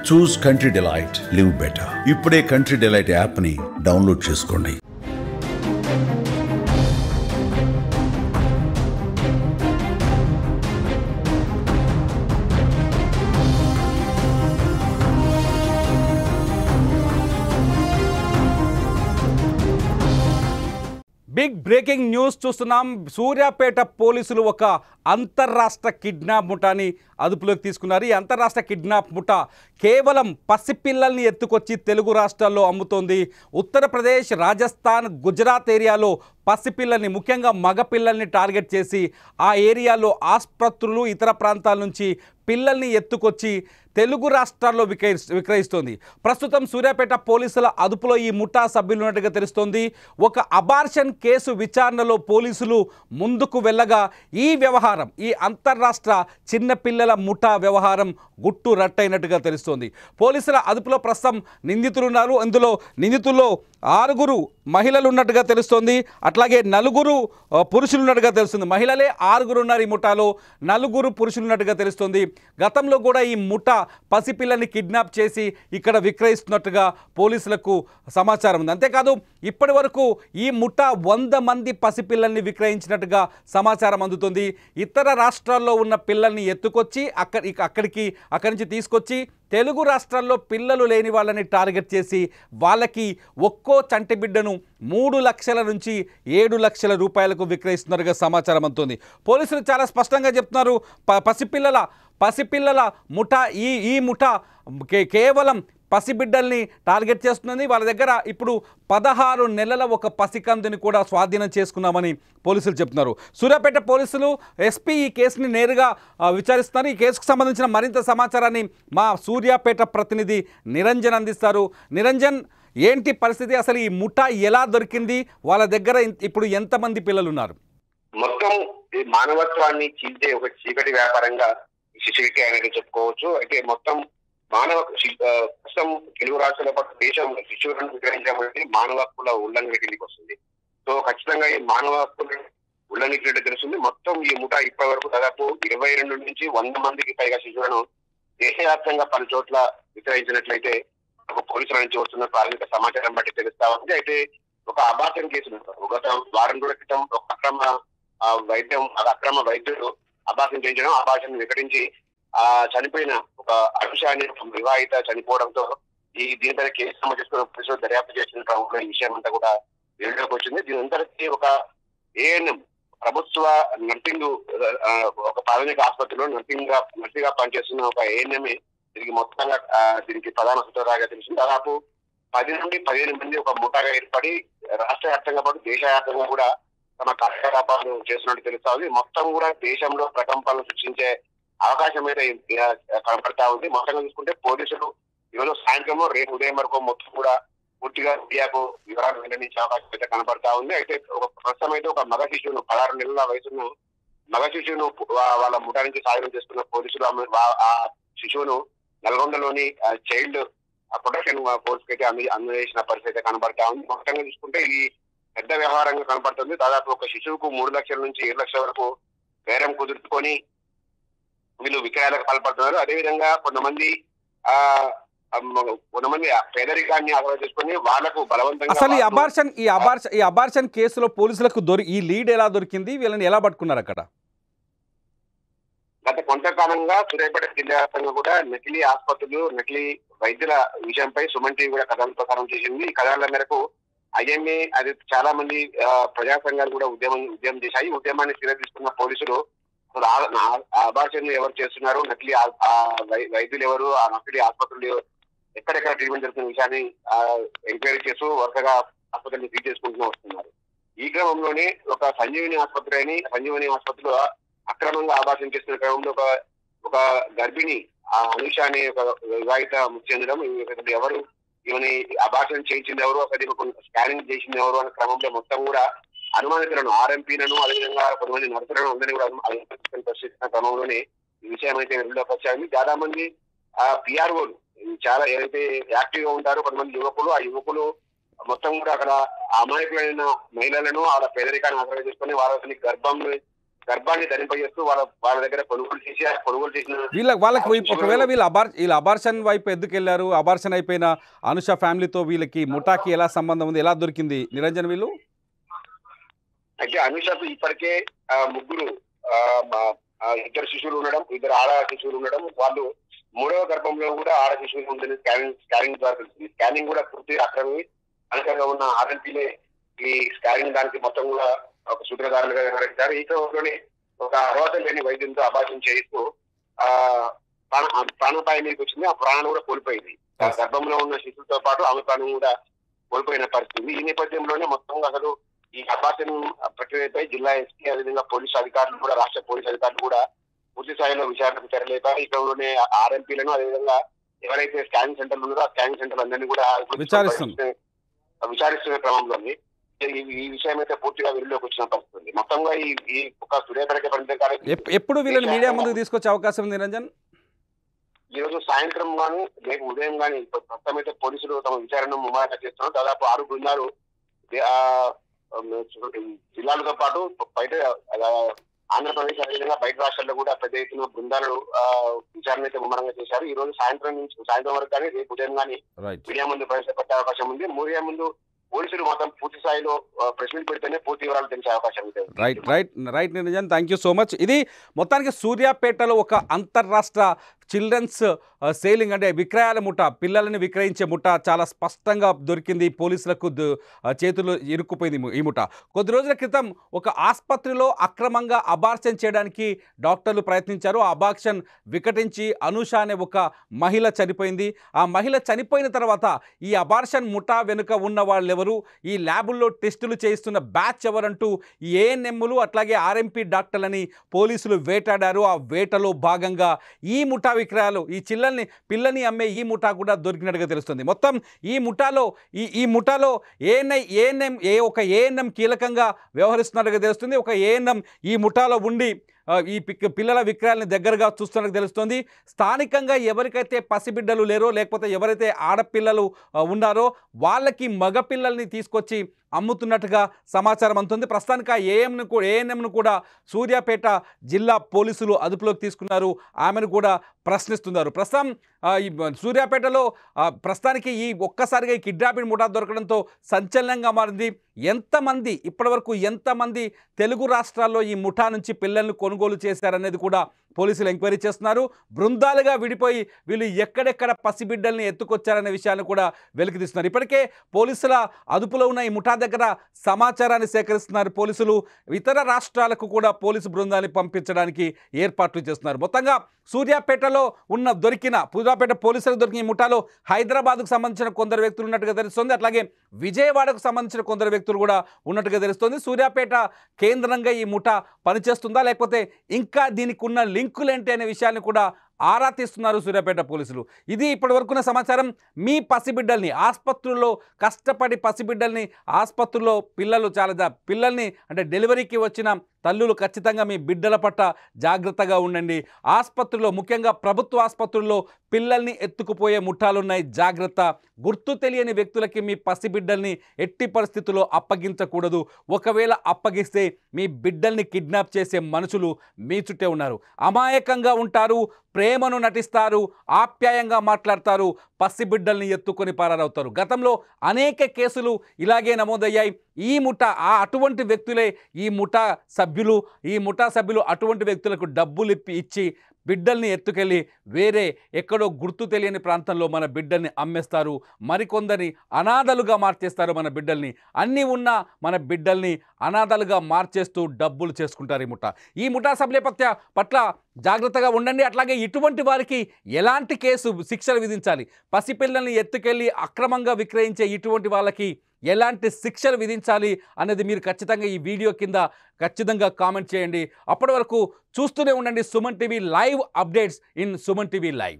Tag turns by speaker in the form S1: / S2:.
S1: చూస్ country delight, live better. ఇప్పుడే country delight యాప్ని download చేసుకోండి.
S2: బిగ్ బ్రేకింగ్ న్యూస్ చూస్తున్నాం. సూర్యాపేట పోలీసులు ఒక అంతర్రాష్ట్ర కిడ్నాప్ ముఠాని అదుపులోకి తీసుకున్నారు. ఈ అంతర్రాష్ట్ర కిడ్నాప్ ముఠా కేవలం పసిపిల్లల్ని ఎత్తుకొచ్చి తెలుగు రాష్ట్రాల్లో అమ్ముతోంది. ఉత్తరప్రదేశ్, రాజస్థాన్, గుజరాత్ ఏరియాలో పసిపిల్లల్ని, ముఖ్యంగా మగపిల్లల్ని టార్గెట్ చేసి ఆ ఏరియాలో ఆసుపత్రులు, ఇతర ప్రాంతాల నుంచి పిల్లల్ని ఎత్తుకొచ్చి తెలుగు రాష్ట్రాల్లో విక్రయిస్తోంది. ప్రస్తుతం సూర్యాపేట పోలీసుల అదుపులో ఈ ముఠా సభ్యులు ఉన్నట్టుగా తెలుస్తోంది. ఒక అబార్షన్ కేసు విచారణలో పోలీసులు ముందుకు వెళ్ళగా ఈ వ్యవహారం, ఈ అంతర్రాష్ట్ర చిన్నపిల్లల ముఠా వ్యవహారం గుట్టు రట్టయినట్టుగా తెలుస్తోంది. పోలీసుల అదుపులో ప్రస్తుతం నిందితులు ఉన్నారు. అందులో నిందితుల్లో 6 మహిళలు ఉన్నట్టుగా తెలుస్తోంది. అట్లాగే 4 పురుషులు ఉన్నట్టుగా తెలుస్తుంది. మహిళలే 6 ఉన్నారు ఈ ముఠాలో, 4 పురుషులు ఉన్నట్టుగా తెలుస్తుంది. గతంలో కూడా ఈ ముఠా పసిపిల్లని కిడ్నాప్ చేసి ఇక్కడ విక్రయిస్తున్నట్టుగా పోలీసులకు సమాచారం ఉంది. అంతేకాదు ఇప్పటి వరకు ఈ ముఠా 100 మంది పసిపిల్లల్ని విక్రయించినట్టుగా సమాచారం అందుతుంది. ఇతర రాష్ట్రాల్లో ఉన్న పిల్లల్ని ఎత్తుకొచ్చి అక్కడి నుంచి తీసుకొచ్చి తెలుగు రాష్ట్రాల్లో పిల్లలు లేని వాళ్ళని టార్గెట్ చేసి వాళ్ళకి ఒక్కో చంటి బిడ్డను 3 లక్షల నుంచి 7 లక్షల రూపాయలకు విక్రయిస్తున్నట్టుగా సమాచారం అందుతుంది. పోలీసులు చాలా స్పష్టంగా చెప్తున్నారు, పసిపిల్లల ముఠా ఈ ముఠా కేవలం పసిబిడ్డల్ని టార్గెట్ చేస్తున్నది. వాళ్ళ దగ్గర ఇప్పుడు 16 నెలల ఒక పసికందుని కూడా స్వాధీనం చేసుకున్నామని పోలీసులు చెప్తున్నారు. సూర్యాపేట పోలీసులు ఎస్పీ ఈ కేసుని నేరుగా విచారిస్తున్నారు. ఈ కేసుకు సంబంధించిన మరింత సమాచారాన్ని మా సూర్యాపేట ప్రతినిధి నిరంజన్ అందిస్తారు. నిరంజన్, ఏంటి పరిస్థితి? అసలు ఈ ముఠా ఎలా దొరికింది? వాళ్ళ దగ్గర ఇప్పుడు ఎంతమంది పిల్లలు ఉన్నారు?
S3: మొత్తం ఈ మానవత్వాన్ని చీల్చే ఒక చీకటి వ్యాపారంగా శిశువికి అనేది చెప్పుకోవచ్చు. అయితే మొత్తం ప్రస్తుతం తెలుగు రాష్ట్రాల పాటు దేశంలో శిశువులను విక్రయించడం అనేది మానవ హక్కుల ఉల్లంఘన కిందికి వస్తుంది. సో ఖచ్చితంగా ఈ మానవ హక్కుల ఉల్లంఘన తెలుస్తుంది. మొత్తం ఈ ముఠా ఇప్పటి వరకు దాదాపు 22 నుంచి 100 మందికి పైగా శిశువులను దేశవ్యాప్తంగా పలు చోట్ల విక్రయించినట్లయితే పోలీసుల నుంచి వస్తున్న ప్రాథమిక సమాచారం బట్టి తెలుస్తా ఉంది. అయితే ఒక అబార్షన్ కేసులు గత వారం రోజుల క్రితం ఒక అక్రమ వైద్యుడు అబార్షన్ చేయించడం, అబార్షన్ వికటించి చనిపోయిన ఒక అనుషాన్ని వివాహిత చనిపోవడంతో దీనిపైన కేసు నమోదు చేసుకున్న పోలీసులు దర్యాప్తు చేసిన క్రమంలో ఈ విషయం అంతా కూడా వెలుగులోకి వచ్చింది. దీని అంతటికీ ఒక ఏఎన్ఎం ప్రభుత్వ నర్సింగ్ ఒక ప్రాథమిక ఆసుపత్రిలో నర్సింగ్ గా పనిచేస్తున్న ఒక ఏఎన్ఎంఏ దీనికి ప్రధాన సూత్రధారిగా తెలిసింది. దాదాపు 10 నుండి 15 మంది ఒక ముఠాగా ఏర్పడి రాష్ట్ర వ్యాప్తంగా పాటు దేశవ్యాప్తంగా కూడా తమ కార్యకలాపాలు చేస్తున్నట్టు తెలుస్తా ఉంది. మొత్తం కూడా దేశంలో ప్రకంపనలు సృష్టించే అవకాశం అయితే కనపడతా ఉంది. మొత్తంగా చూసుకుంటే పోలీసులు ఈరోజు సాయంత్రం రేపు ఉదయం వరకు మొత్తం కూడా పూర్తిగా మీడియాకు వివరాలు వెల్లడించే అవకాశం అయితే కనపడతా ఉంది. అయితే ప్రస్తుతం అయితే ఒక మగ శిశువును 16 నెలల వయసున్న మగ శిశువును వాళ్ళ ముఠా నుంచి సాయం చేస్తున్న పోలీసులు ఆ శిశువును నల్గొండలోని చైల్డ్ ప్రొటెక్షన్ ఫోర్స్ కి అయితే అందజేసిన పరిస్థితి కనబడతా ఉంది. మొత్తంగా చూసుకుంటే ఇది పెద్ద వ్యవహారంగా కనపడుతుంది. దాదాపు ఒక శిశువుకు 3 లక్షల నుంచి 7 లక్షల వరకు బేరం కుదుర్చుకొని వీళ్ళు విక్రయాలకు పాల్పడుతున్నారు. అదేవిధంగా కొంతమంది పేదరికాన్ని ఆధారం చేసుకుని వాళ్ళకు బలవంతంగా
S2: అసలు ఈ అబార్షన్ కేసులో పోలీసులకు ఈ లీడ్ ఎలా దొరికింది? వీళ్ళని ఎలా పట్టుకున్నారు అక్కడ?
S3: గత కొంతకాలంగా సూర్యాపేట జిల్లా వ్యాప్తంగా కూడా నకిలీ ఆసుపత్రులు, నకిలీ వైద్యుల విషయంపై సుమన్ టీవీ కూడా కథనాలు ప్రసారం చేసింది. ఈ కథనాల మేరకు ఐఎంఏ అది చాలా మంది ప్రజా సంఘాలు కూడా ఉద్యమం చేశాయి. ఉద్యమాన్ని తీసుకున్న పోలీసులు అబార్షన్ ఎవరు చేస్తున్నారు, నకిలీ వైద్యులు ఎవరు, ఆ నకిలీ ఆసుపత్రులు ఎక్కడెక్కడ ట్రీట్మెంట్ జరుగుతున్న విషయాన్ని ఎంక్వైరీ చేస్తూ వరుసగా ఆసుపత్రిని సీజ్ చేసుకుంటూ వస్తున్నారు. ఈ క్రమంలోనే ఒక సంజీవని ఆసుపత్రిలో అక్రమంగా అబార్షన్ చేస్తున్న క్రమంలో ఒక గర్భిణి అనుష అనే ఒక వివాహిత మృతి చెందడం, ఎవరు ఈమెని అబార్షన్ చేయించింది ఎవరు, అసలు స్కానింగ్ చేసింది ఎవరు అనే క్రమంలో మొత్తం కూడా అనుమానితులను ఆర్ఎంపీలను అదేవిధంగా కొంతమంది నర్సులను అందరినీ కూడా పరిశీలిస్తున్న క్రమంలోనే ఈ విషయం అయితే వెలుగులోకి వచ్చాయి. చాలా మంది పిఆర్ఓలు చాలా ఏదైతే యాక్టివ్ గా ఉంటారో కొంతమంది యువకులు, ఆ యువకులు మొత్తం కూడా అక్కడ అమాయకులైన మహిళలను వాళ్ళ పేదరికాన్ని ఆధారం చేసుకుని వాళ్ళని గర్భాన్ని ధరింపజేస్తూ వాళ్ళ దగ్గర కొనుగోలు చేసిన
S2: వాళ్ళకి ఒకవేళ వీళ్ళ అబార్షన్ వైపు ఎందుకు వెళ్ళారు? అబార్షన్ అయిపోయిన అనుష ఫ్యామిలీతో వీళ్ళకి ముఠాకి ఎలా సంబంధం ఉంది, ఎలా దొరికింది నిరంజన్ వీళ్ళు?
S3: అయితే అనుషకు ఇప్పటికే ముగ్గురు ఇద్దరు శిశువులు ఉండడం, ఇద్దరు ఆడ శిశువులు ఉండడం, వాళ్ళు 3వ గర్భంలో కూడా ఆడ శిశువులు ఉందని స్కానింగ్ ద్వారా తెలిసింది. స్కానింగ్ కూడా పూర్తి అక్రమి అనుకరంగా ఉన్న ఆర్ఎంపీలే ఈ స్కానింగ్ దానికి మొత్తం కూడా ఒక సూత్రధారులుగా వ్యవహరించారు. ఈ క్రమంలోనే ఒక అర్హత లేని వైద్యంతో అబార్షన్ చేయిస్తూ ప్రాణాపాయం మీదకి వచ్చింది. ఆ ప్రాణాలు కూడా కోల్పోయింది. గర్భంలో ఉన్న శిశువుతో పాటు ఆమె ప్రాణం కూడా కోల్పోయిన పరిస్థితి. ఈ నేపథ్యంలోనే మొత్తంగా అసలు ఈ అబార్షన్ ప్రక్రియపై జిల్లా ఎస్పీ అదేవిధంగా పోలీసు అధికారులు కూడా, రాష్ట్ర పోలీసు అధికారులు కూడా పూర్తి స్థాయిలో విచారణకు తెరలేక ఈ క్రమంలోనే ఆర్ఎంపీలను అదేవిధంగా ఎవరైతే స్కానింగ్ సెంటర్లు ఉన్నారో ఆ స్కానింగ్ సెంటర్లు అందరినీ కూడా విచారిస్తున్న క్రమంలోని ఈ విషయం అయితే పూర్తిగా వెలుగులోకి వచ్చిన పరిస్థితి. మొత్తంగా ఈ ఒక సూర్యాపేట పరిణితి
S2: ఎప్పుడు వీళ్ళని మీడియా ముందుకు తీసుకొచ్చే అవకాశం ఉంది నిరంజన్?
S3: ఈ రోజు సాయంత్రం కానీ రేపు ఉదయం కానీ మొత్తం అయితే పోలీసులు తమ విచారణ ముమ్మరంగా చేస్తున్నారు. దాదాపు 6 బృందాలు జిల్లాలతో పాటు బయట ఆంధ్రప్రదేశ్ అదేవిధంగా బయట రాష్ట్రాల్లో కూడా పెద్ద ఎత్తున బృందాలు విచారణ అయితే ముమ్మరంగా చేశారు. ఈ రోజు సాయంత్రం వరకు కానీ రేపు ఉదయం కానీ మీడియా ముందు ప్రవేశపెట్టే అవకాశం ఉంది. మీడియా ముందు పోలీసులు మాత్రం పూర్తి స్థాయిలో ప్రెస్ మీట్ పెడితేనే పూర్తి వివరాలు తెలిసే అవకాశం ఉంది.
S2: Right Niranjan, thank you so much. ఇది మొత్తానికి సూర్యాపేటలో ఒక అంతర్రాష్ట్ర చిల్డ్రన్స్ సేలింగ్ అంటే విక్రయాల ముఠ, పిల్లలని విక్రయించే ముఠ చాలా స్పష్టంగా దొరికింది. పోలీసులకు చేతులు ఇరుక్కుపోయింది ఈ ముఠ. కొద్ది రోజుల క్రితం ఒక ఆసుపత్రిలో అక్రమంగా అబార్షన్ చేయడానికి డాక్టర్లు ప్రయత్నించారు. ఆ అబార్షన్ వికటించి అనుష అనే ఒక మహిళ చనిపోయింది. ఆ మహిళ చనిపోయిన తర్వాత ఈ అబార్షన్ ముఠా వెనుక ఉన్న వాళ్ళు ఎవరు, ఈ ల్యాబుల్లో టెస్టులు చేయిస్తున్న బ్యాచ్ ఎవరంటూ ఈ ఏఎన్ఎంలు అట్లాగే ఆర్ఎంపీ డాక్టర్లని పోలీసులు వేటాడారు. ఆ వేటలో భాగంగా ఈ ముఠా విక్రయాలు, ఈ పిల్లని అమ్మే ఈ ముఠా కూడా దొరికినట్టుగా తెలుస్తుంది. మొత్తం ఈ ముఠాలో ఏఎన్ఎం కీలకంగా వ్యవహరిస్తున్నట్టుగా తెలుస్తుంది. ఒక ఏఎన్ఎం ఈ ముఠాలో ఉండి ఈ పిల్లల విక్రయాలను దగ్గరగా చూస్తున్నట్టు తెలుస్తుంది. స్థానికంగా ఎవరికైతే పసిబిడ్డలు లేరో లేకపోతే ఎవరైతే ఆడపిల్లలు ఉన్నారో వాళ్ళకి మగపిల్లల్ని తీసుకొచ్చి అమ్ముతున్నట్టుగా సమాచారం అందుతుంది. ప్రస్తుతానికి ఆ ఏఎన్ఎంను కూడా సూర్యాపేట జిల్లా పోలీసులు అదుపులోకి తీసుకున్నారు. ఆమెను కూడా ప్రశ్నిస్తున్నారు. ప్రస్తుతం ఈ సూర్యాపేటలో ప్రస్తుతానికి ఈ ఒక్కసారిగా ఈ కిడ్నాపింగ్ ముఠా దొరకడంతో సంచలనంగా మారింది. ఇప్పటివరకు ఎంతమంది తెలుగు రాష్ట్రాల్లో ఈ ముఠా నుంచి పిల్లలను కొనుగోలు చేశారనేది కూడా పోలీసులు ఎంక్వైరీ చేస్తున్నారు. బృందాలుగా విడిపోయి వీళ్ళు ఎక్కడెక్కడ పసిబిడ్డల్ని ఎత్తుకొచ్చారనే విషయాన్ని కూడా వెలికితీస్తున్నారు. ఇప్పటికే పోలీసుల అదుపులో ఉన్న ఈ ముఠా దగ్గర సమాచారాన్ని సేకరిస్తున్నారు పోలీసులు. ఇతర రాష్ట్రాలకు కూడా పోలీసు బృందాన్ని పంపించడానికి ఏర్పాట్లు చేస్తున్నారు. మొత్తంగా సూర్యాపేటలో సూర్యాపేట పోలీసులకు దొరికిన ఈ ముఠాలో హైదరాబాద్కు సంబంధించిన కొందరు వ్యక్తులు ఉన్నట్టుగా తెలుస్తుంది. అట్లాగే విజయవాడకు సంబంధించిన కొందరు వ్యక్తులు కూడా ఉన్నట్టుగా తెలుస్తుంది. సూర్యాపేట కేంద్రంగా ఈ ముఠా పనిచేస్తుందా లేకపోతే ఇంకా దీనికి ఉన్న లింకులేంటి అనే విషయాన్ని కూడా ఆరా తీస్తున్నారు సూర్యాపేట పోలీసులు. ఇది ఇప్పటివరకున్న సమాచారం. మీ పసిబిడ్డల్ని ఆసుపత్రుల్లో కష్టపడి పసిబిడ్డల్ని ఆసుపత్రుల్లో పిల్లల్ని అంటే డెలివరీకి వచ్చిన తల్లులు ఖచ్చితంగా మీ బిడ్డల పట్ల జాగ్రత్తగా ఉండండి. ఆసుపత్రుల్లో ముఖ్యంగా ప్రభుత్వ ఆసుపత్రుల్లో పిల్లల్ని ఎత్తుకుపోయే ముఠాలున్నాయి, జాగ్రత్త. గుర్తు తెలియని వ్యక్తులకి మీ పసిబిడ్డల్ని ఎట్టి పరిస్థితుల్లో అప్పగించకూడదు. ఒకవేళ అప్పగిస్తే మీ బిడ్డల్ని కిడ్నాప్ చేసే మనుషులు మీ చుట్టే ఉన్నారు. అమాయకంగా ఉంటారు, ప్రేమను నటిస్తారు, ఆప్యాయంగా మాట్లాడతారు, పసిబిడ్డల్ని ఎత్తుకొని పారవుతారు. గతంలో అనేక కేసులు ఇలాగే నమోదయ్యాయి. ఈ ముఠా అటువంటి వ్యక్తులే ఈ ముఠా సభ్యులు అటువంటి వ్యక్తులకు డబ్బులు ఇచ్చి బిడ్డల్ని ఎత్తుకెళ్ళి వేరే ఎక్కడో గుర్తు తెలియని ప్రాంతంలో మన బిడ్డల్ని అమ్మేస్తారు. మరికొందరిని అనాథలుగా మార్చేస్తారు. మన బిడ్డల్ని అన్నీ ఉన్న మన బిడ్డల్ని అనాథలుగా మార్చేస్తూ డబ్బులు చేసుకుంటారు ఈ ముఠా సభ్యుల పట్ల జాగ్రత్తగా ఉండండి. అట్లాగే ఇటువంటి వారికి ఎలాంటి శిక్షలు విధించాలి, పసిపిల్లల్ని ఎత్తుకెళ్ళి అక్రమంగా విక్రయించే ఇటువంటి వాళ్ళకి ఎలాంటి శిక్షలు విధించాలి అనేది మీరు ఖచ్చితంగా ఈ వీడియో కింద ఖచ్చితంగా కామెంట్ చేయండి. అప్పటి వరకు చూస్తూనే ఉండండి Suman TV live updates in Suman TV live.